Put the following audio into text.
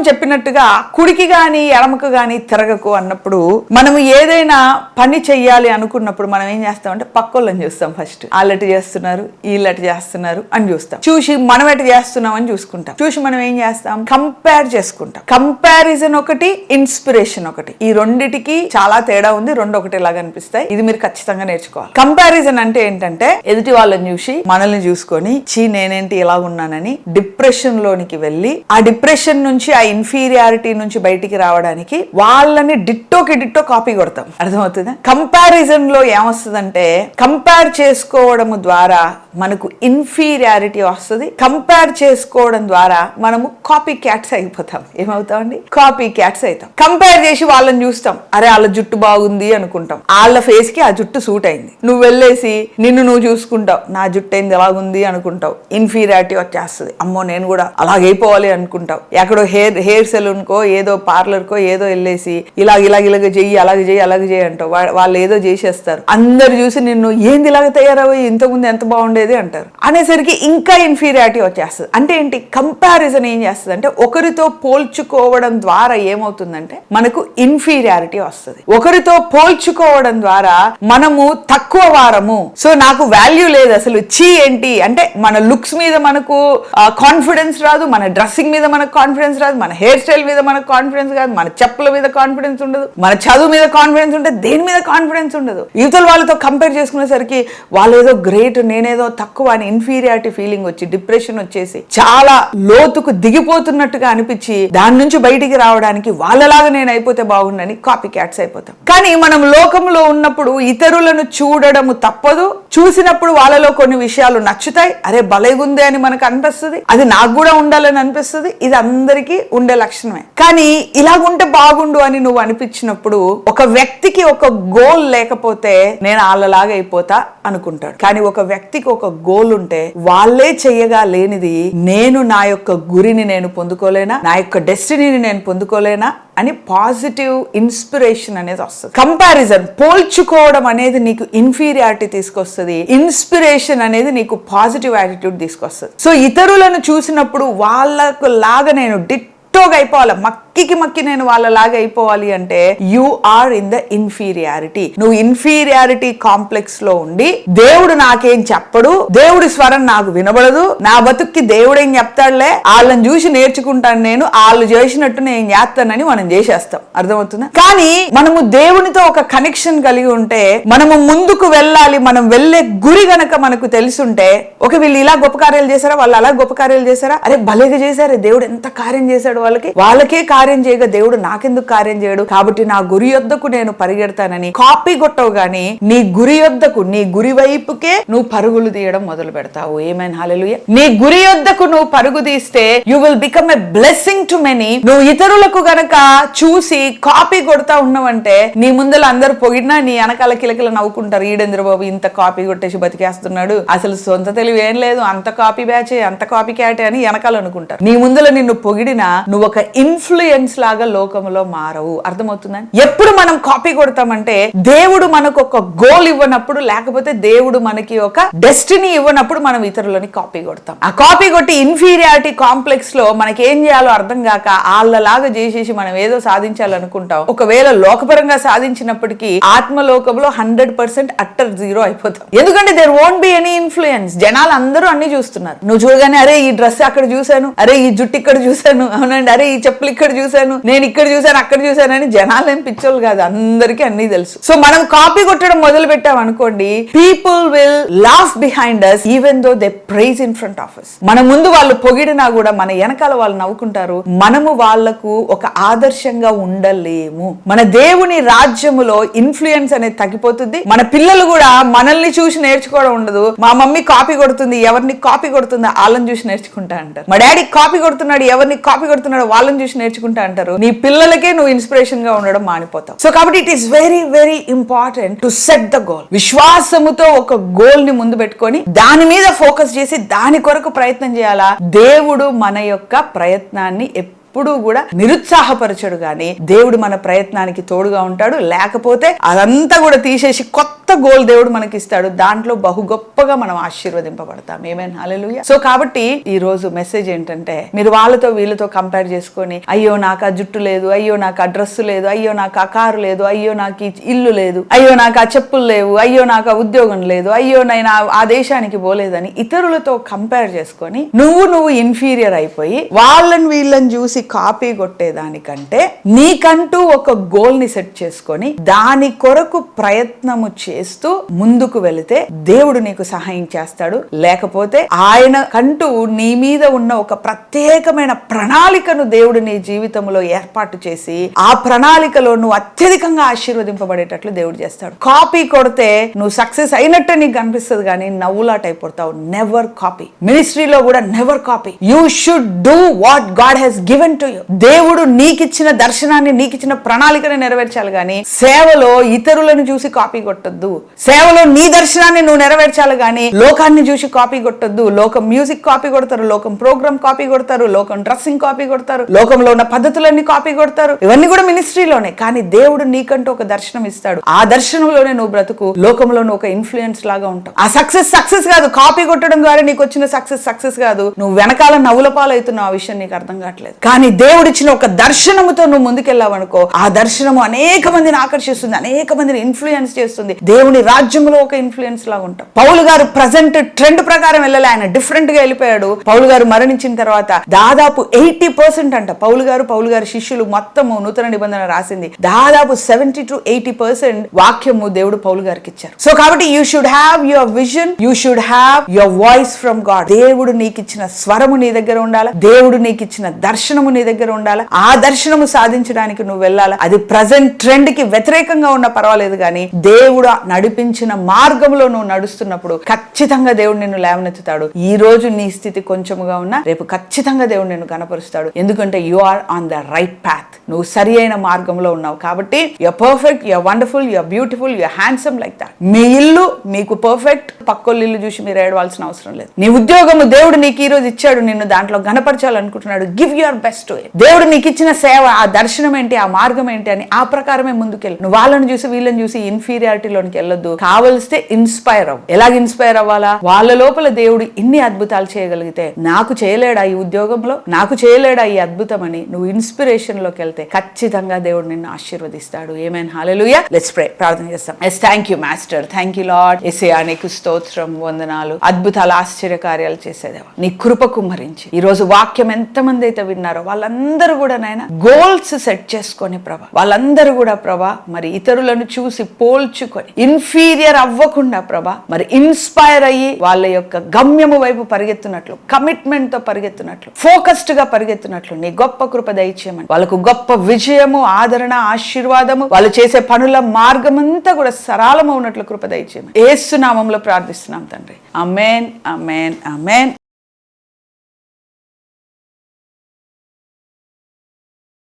చెప్పినట్టుగా కుడికి గాని ఎడమకు గాని తిరగకు అన్నప్పుడు మనం ఏదైనా పని చెయ్యాలి అనుకున్నప్పుడు మనం ఏం చేస్తామంటే పక్కోళ్ళని చూస్తాం. ఫస్ట్ వాళ్ళటి చేస్తున్నారు వీళ్ళటి చేస్తున్నారు అని చూస్తాం. చూసి మనం ఎటు చేస్తున్నాం అని చూసుకుంటాం. చూసి మనం ఏం చేస్తాం, కంపేర్ చేసుకుంటాం. కంపారిజన్ ఒకటి, ఇన్స్పిరేషన్ ఒకటి. ఈ రెండిటికి చాలా తేడా ఉంది. రెండు ఒకటిలాగా అనిపిస్తాయి. ఇది మీరు ఖచ్చితంగా నేర్చుకోవాలి. కంపారిజన్ అంటే ఏంటంటే ఎదుటి వాళ్ళని చూసి మనల్ని చూసుకొని నేనేంటి ఇలా ఉన్నానని డిప్రెషన్ లోనికి వెళ్ళి ఆ డిప్రెషన్ నుంచి ఆ ఇన్ఫీరియారిటీ నుంచి బయటికి రావడానికి వాళ్ళని డిట్టోకి డిట్టో కాపీ కొడతాం. అర్థమవుతుందా? కంపారిజన్ లో ఏమొస్తుందంటే కంపేర్ చేసుకోవడం ద్వారా మనకు ఇన్ఫీరియారిటీ వస్తుంది. కంపేర్ చేసుకోవడం ద్వారా మనము కాపీ క్యాట్స్ అయిపోతాం. ఏమవుతామండి? కాపీ క్యాట్స్ అవుతాం. కంపేర్ చేసి వాళ్ళని చూస్తాం. అరే వాళ్ళ జుట్టు బాగుంది అనుకుంటాం. వాళ్ళ ఫేస్ కి ఆ జుట్టు సూట్ అయింది. నువ్వు వెళ్ళేసి నిన్ను నువ్వు చూసుకుంటావు. నా జుట్టు అయింది ఎలాగుంది అనుకుంటావు. ఇన్ఫీరియారిటీ వచ్చేస్తుంది. అమ్మో నేను కూడా అలాగైపోవాలి అనుకుంటావు. ఎక్కడో హెయిర్ సెలూన్ కో ఏదో పార్లర్ కో ఏదో వెళ్ళేసి ఇలాగ చెయ్యి అలాగే చెయ్యి అంటావు. వాళ్ళు ఏదో చేసేస్తారు. అందరు చూసి నిన్ను ఏంది ఇలాగ తయారయ్యి ఇంతకుముందు ఎంత బాగుండేది అంటారు. అనేసరికి ఇంకా ఇన్ఫీరియారిటీ వచ్చేస్తుంది. అంటే ఏంటి? కంపారిజన్ ఏం చేస్తుంది అంటే ఒకరితో పోల్చుకోవడం ద్వారా ఏమవుతుందంటే మనకు ఇన్ఫీరియారిటీ వస్తుంది. ఒకరితో పోల్చుకోవడం ద్వారా మనము తక్కువ వారము, సో నాకు వాల్యూ లేదు అసలు, ఏంటి అంటే మన లుక్స్ మీద మనకు కాన్ఫిడెన్స్ రాదు, మన డ్రెస్సింగ్ మీద మనకు కాన్ఫిడెన్స్ రాదు, మన హెయిర్ స్టైల్ మీద మనకు కాన్ఫిడెన్స్ కాదు, మన చెప్పుల మీద కాన్ఫిడెన్స్ ఉండదు, మన చదువు మీద కాన్ఫిడెన్స్ ఉండదు, దేని మీద కాన్ఫిడెన్స్ ఉండదు. యువతల వాళ్ళతో కంపేర్ చేసుకునేసరికి వాళ్ళేదో గ్రేట్ నేనేదో తక్కువ అని ఇన్ఫీరియారిటీ ఫీలింగ్ వచ్చి డిప్రెషన్ వచ్చేసి చాలా లోతుకు దిగిపోతున్నట్టుగా అనిపించి దాని నుంచి బయటికి రావడానికి వాళ్ళలాగా నేను అయిపోతే బాగుండని కాపీ క్యాట్స్ అయిపోతాం. కానీ మనం లోకంలో ఉన్నప్పుడు ఇతరులను చూడడము తప్పదు. చూసినప్పుడు వాళ్ళలో కొన్ని విషయాలు నచ్చుతాయి. అరే భలేగుందే అని మనకు అనిపిస్తుంది. అది నాకు కూడా ఉండాలని అనిపిస్తుంది. ఇది అందరికీ ఉండే లక్షణమే. కానీ ఇలాగుంటే బాగుండు అని నువ్వు అనిపించినప్పుడు ఒక వ్యక్తికి ఒక గోల్ లేకపోతే నేను వాళ్ళలాగా అయిపోతా అనుకుంటాడు. కానీ ఒక వ్యక్తికి ఒక గోల్ ఉంటే వాళ్ళే చెయ్యగా లేనిది నేను నా యొక్క గురిని నేను పొందుకోలేనా, నా యొక్క డెస్టినీని నేను పొందుకోలేనా అని పాజిటివ్ ఇన్స్పిరేషన్ అనేది వస్తుంది. కంపారిజన్ పోల్చుకోవడం అనేది నీకు ఇన్ఫీరియారిటీ తీసుకొస్తుంది. ఇన్స్పిరేషన్ అనేది నీకు పాజిటివ్ యాటిట్యూడ్ తీసుకొస్తుంది. సో ఇతరులను చూసినప్పుడు వాళ్ళకు లాగా నేను డిట్టోగా అయిపోవాలి, మక్కి నేను వాళ్ళలాగా అయిపోవాలి అంటే you are in the inferiority. నువ్వు ఇన్ఫీరియారిటీ కాంప్లెక్స్ లో ఉండి దేవుడు నాకేం చెప్పడు, దేవుడి స్వరం నాకు వినబడదు, నా బతుక్కి దేవుడేం చెప్తాడులే, వాళ్ళని చూసి నేర్చుకుంటాను, నేను వాళ్ళు చేసినట్టు నేను చేస్తానని మనం చేసేస్తాం. అర్థమవుతుందా? కానీ మనము దేవునితో ఒక కనెక్షన్ కలిగి ఉంటే మనము ముందుకు వెళ్ళాలి. మనం వెళ్ళే గురి గనక మనకు తెలుసుంటే ఒక వీళ్ళు ఇలా గొప్ప కార్యాలు చేశారా, వాళ్ళు అలా గొప్ప కార్యాలు చేశారా, అరే భలేగా చేశారు, దేవుడు ఎంత కార్యం చేశాడు, వాళ్ళకే కార్యం చేయగా దేవుడు నాకెందుకు కార్యం చేయడు, కాబట్టి నా గురి యొద్దకు నేను పరిగెడతానని కాపీ కొట్టవు గాని నీ గురి యొద్దకు, నీ గురి వైపుకే నువ్వు పరుగులు తీయడం మొదలు పెడతావు. ఏమైనా హల్లెలూయా. నీ గురి యొద్దకు నువ్వు పరుగు తీస్తే you will become a blessing to many. నువ్వు ఇతరులకు గనక చూసి కాపీ కొడతా ఉన్నావంటే నీ ముందర అందరు పొగిడినా నీ వెనకాల కిలకిల నవ్వుకుంటారు. ఈడేంద్ర బాబు ఇంత కాపీ కొట్టేసి బతికేస్తున్నాడు, అసలు సొంత తెలివి ఏం లేదు, అంత కాపీ బ్యాచే, అంత కాపీ క్యాటే అని వెనకాల అనుకుంటారు. నీ ముందర నిన్ను పొగిడినా నువ్వు ఒక ఇన్ఫ్లుయెన్స్ లాగా లోకంలో మారవు. అర్థమవుతుందని? ఎప్పుడు మనం కాపీ కొడతామంటే దేవుడు మనకు ఒక గోల్ ఇవ్వనప్పుడు, లేకపోతే దేవుడు మనకి ఒక డెస్టినీ ఇవ్వనప్పుడు మనం ఇతరులని కాపీ కొడతాం. ఆ కాపీ కొట్టి ఇన్ఫీరియారిటీ కాంప్లెక్స్ లో మనకి ఏం చేయాలో అర్థం కాక వాళ్ళలాగా చేసేసి మనం ఏదో సాధించాలనుకుంటాం. ఒకవేళ లోకపరంగా సాధించినప్పటికీ ఆత్మలోకంలో 100% అట్టర్ జీరో అయిపోతాం. ఎందుకంటే there won't be any influence. జనాలు అందరూ అన్ని చూస్తున్నారు. నువ్వు చూడగానే అరే ఈ డ్రెస్ అక్కడ చూశాను, అరే ఈ జుట్టు ఇక్కడ చూశాను, అవునండి, అరే ఈ చెప్పులు ఇక్కడ చూశాను, నేను ఇక్కడ చూశాను అక్కడ చూశాను అని జనాలు ఏం పిచ్చోళ్ళు కాదు, అందరికీ అన్ని తెలుసు. సో మనం కాపీ కొట్టడం మొదలు పెట్టాం అనుకోండి, people will laugh behind us even though they praise in front of us. మన ముందు వాళ్ళు పొగిడినా కూడా మన వెనకాల వాళ్ళు నవ్వుకుంటారు. మనము వాళ్లకు ఒక ఆదర్శంగా ఉండలేము. మన దేవుని రాజ్యములో ఇన్ఫ్లుయెన్స్ అనేది తగ్గిపోతుంది. మన పిల్లలు కూడా మనల్ని చూసి నేర్చుకోవడం ఉండదు. మా మమ్మీ కాపీ కొడుతుంది, ఎవరిని కాపీ కొడుతుందో వాళ్ళని చూసి నేర్చుకుంటా అంటారు. మా డాడీ కాపీ కొడుతున్నాడు, ఎవరిని కాపీ కొడుతున్నాడో వాళ్ళని చూసి నేర్చుకుంటా అంటారు. నీ పిల్లలకే నువ్వు ఇన్స్పిరేషన్ గా ఉండడం మానిపోతావు. సో కాబట్టి it is very very important to set the goal. విశ్వాసముతో ఒక గోల్ ని ముందు పెట్టుకొని దాని మీద ఫోకస్ చేసి దాని కొరకు ప్రయత్నం చేయాలా. దేవుడు మన యొక్క ప్రయత్నాన్ని ఎప్పుడూ కూడా నిరుత్సాహపరచడు గాని దేవుడు మన ప్రయత్నానికి తోడుగా ఉంటాడు. లేకపోతే అదంతా కూడా తీసేసి కొత్త గోల్ దేవుడు మనకి ఇస్తాడు. దాంట్లో బహు గొప్పగా మనం ఆశీర్వదింపబడతాం. ఆమేన్, హల్లెలూయా. సో కాబట్టి ఈ రోజు మెసేజ్ ఏంటంటే, మీరు వాళ్ళతో వీళ్ళతో కంపేర్ చేసుకొని అయ్యో నాకు ఆ జుట్టు లేదు, అయ్యో నాకు ఆ డ్రెస్సు లేదు, అయ్యో నాకు ఆ కారు లేదు, అయ్యో నాకు ఈ ఇల్లు లేదు, అయ్యో నాకు ఆ చెప్పులు లేవు, అయ్యో నాకు ఆ ఉద్యోగం లేదు, అయ్యో నేను ఆ దేశానికి పోలేదని ఇతరులతో కంపేర్ చేసుకొని నువ్వు ఇన్ఫీరియర్ అయిపోయి వాళ్ళని వీళ్ళని చూసి కాపీ కొట్టేదానికంటే నీకంటూ ఒక గోల్ ని సెట్ చేసుకొని దాని కొరకు ప్రయత్నము చేస్తూ ముందుకు వెళితే దేవుడు నీకు సహాయం చేస్తాడు. లేకపోతే ఆయన కంటూ నీ మీద ఉన్న ఒక ప్రత్యేకమైన ప్రణాళికను దేవుడు నీ జీవితంలో ఏర్పాటు చేసి ఆ ప్రణాళికలో నువ్వు అత్యధికంగా ఆశీర్వదింపబడేటట్లు దేవుడు చేస్తాడు. కాపీ కొడితే నువ్వు సక్సెస్ అయినట్టే నీకు కనిపిస్తుంది కానీ నవ్వులాట అయిపోతావు. Never copy. మినిస్ట్రీలో కూడా never copy. You should do what God has given to you. దేవుడు నీకిచ్చిన దర్శనాన్ని, నీకిచ్చిన ప్రణాళికని నెరవేర్చాలి కానీ సేవలో ఇతరులను చూసి కాపీ కొట్టొద్దు. సేవలో నీ దర్శనాన్ని నువ్వు నెరవేర్చాలి కానీ లోకాన్ని చూసి కాపీ కొట్టొద్దు. లోకం మ్యూజిక్ కాపీ కొడతారు, లోకం ప్రోగ్రామ్ కాపీ కొడతారు, లోకం డ్రెస్సింగ్ కాపీ కొడతారు, లోకంలో ఉన్న పద్ధతులన్నీ కాపీ కొడతారు. ఇవన్నీ కూడా మినిస్ట్రీలోనే. కానీ దేవుడు నీకంటూ ఒక దర్శనం ఇస్తాడు. ఆ దర్శనంలోనే నువ్వు బ్రతుకు. లోకంలో నువ్వు ఒక ఇన్ఫ్లుయెన్స్ లాగా ఉంటావు. ఆ సక్సెస్ కాదు, కాపీ కొట్టడం ద్వారా నీకు వచ్చిన సక్సెస్ కాదు. నువ్వు వెనకాల నవ్వుల పాలవుతున్నావు. ఆ విషయం నీకు అర్థం కావట్లేదు. కానీ దేవుడిచ్చిన ఒక దర్శనముతో నువ్వు ముందుకెళ్ళావనుకో, ఆ దర్శనము అనేక మందిని ఆకర్షిస్తుంది, అనేక మందిని ఇన్ఫ్లుయెన్స్ చేస్తుంది. దేవుని రాజ్యంలో ఒక ఇన్ఫ్లుయెన్స్ లాగా ఉంటాం. పౌలు గారు ప్రజెంట్ ట్రెండ్ ప్రకారం వెళ్ళలే, ఆయన డిఫరెంట్ గా వెళ్ళిపోయాడు. పౌలు గారు మరణించిన తర్వాత దాదాపు 80% అంట పౌలు గారు శిష్యులు మొత్తము నూతన నిబంధన రాసింది దాదాపు 70 to 80% వాక్యము దేవుడు పౌలు గారికి ఇచ్చారు. సో కాబట్టి you should have your vision, you should have your voice from God. దేవుడు నీకు ఇచ్చిన స్వరము నీ దగ్గర ఉండాలి. దేవుడు నీకు ఇచ్చిన దర్శనము నీ దగ్గర ఉండాలి. ఆ దర్శనము సాధించడానికి నువ్వు వెళ్ళాలి. అది ప్రజెంట్ ట్రెండ్ కి వ్యతిరేకంగా ఉన్నా పర్వాలేదు కానీ దేవుడు నడిపించిన మార్గంలో నువ్వు నడుస్తున్నప్పుడు ఖచ్చితంగా దేవుడు నిన్ను లేవనెత్తుతాడు. ఈ రోజు నీ స్థితి కొంచెముగా ఉన్నా రేపు ఖచ్చితంగా దేవుడు నిన్ను కనపరుస్తాడు. ఎందుకంటే you are on the right path. నువ్వు సరి అయిన మార్గంలో ఉన్నావు. కాబట్టి you're perfect, you're wonderful, you're beautiful, you're handsome like that. మీ ఇల్లు మీకు పర్ఫెక్ట్. పక్కోళ్ళ ఇల్లు చూసి మీరు ఏడవాల్సిన అవసరం లేదు. నీ ఉద్యోగము దేవుడు నీకు ఈ రోజు ఇచ్చాడు, నిన్ను దాంట్లో గణపరచాలనుకుంటున్నాడు. Give your best to it. దేవుడు నీకు ఇచ్చిన సేవ, ఆ దర్శనం ఏంటి, ఆ మార్గం ఏంటి అని ఆ ప్రకారమే ముందుకెళ్ళు. నువ్వు వాళ్ళని చూసి వీళ్ళని చూసి ఇన్ఫీరియారిటీలోనికి వెళ్ళొద్దు. కావలిస్తే ఇన్స్పైర్ అవ్వు. ఎలాగ ఇన్స్పైర్ అవ్వాలా? వాళ్ళ లోపల దేవుడు ఇన్ని అద్భుతాలు చేయగలిగితే నాకు చేయలేడా ఈ ఉద్యోగంలో, నాకు చేయలేడా ఈ అద్భుతం అని నువ్వు ఇన్స్పిరేషన్ లోకి వెళ్తే ఖచ్చితంగా దేవుడు నిన్ను ఆశీర్వదిస్తాడు. Amen, hallelujah. Let's pray. ప్రార్థన చేస్తాం. Thank you master, thank you lord. యేసయ్యా నీకు స్తోత్రం, వందనాలు. అద్భుతాలు, ఆశ్చర్య కార్యాలు చేసేదేవా నీ కృప కుమ్మరించి ఈ రోజు వాక్యం ఎంతమంది అయితే విన్నారో వాళ్ళందరూ కూడా నాయన గోల్స్ సెట్ చేసుకొని ప్రభా, వాళ్ళందరూ కూడా ప్రభా మరి ఇతరులను చూసి పోల్చుకొని ఇన్ఫీరియర్ అవ్వకుండా ప్రభా మరి ఇన్స్పైర్ అయ్యి వాళ్ళ యొక్క గమ్యము వైపు పరిగెత్తున్నట్లు, కమిట్మెంట్ తో పరిగెత్తున్నట్లు, ఫోకస్డ్ గా పరిగెత్తున్నట్లు నీ గొప్ప కృప దయచేయమని, వాళ్ళకు గొప్ప విజయము, ఆదరణ, ఆశీర్వాదము, వాళ్ళు చేసే పనుల మార్గమంతా కూడా సరళము ఉన్నట్లు కృప దయచేయమని యేసు నామములో ప్రార్థిస్తున్నాం తండ్రి. ఆమేన్, ఆమేన్, ఆమేన్.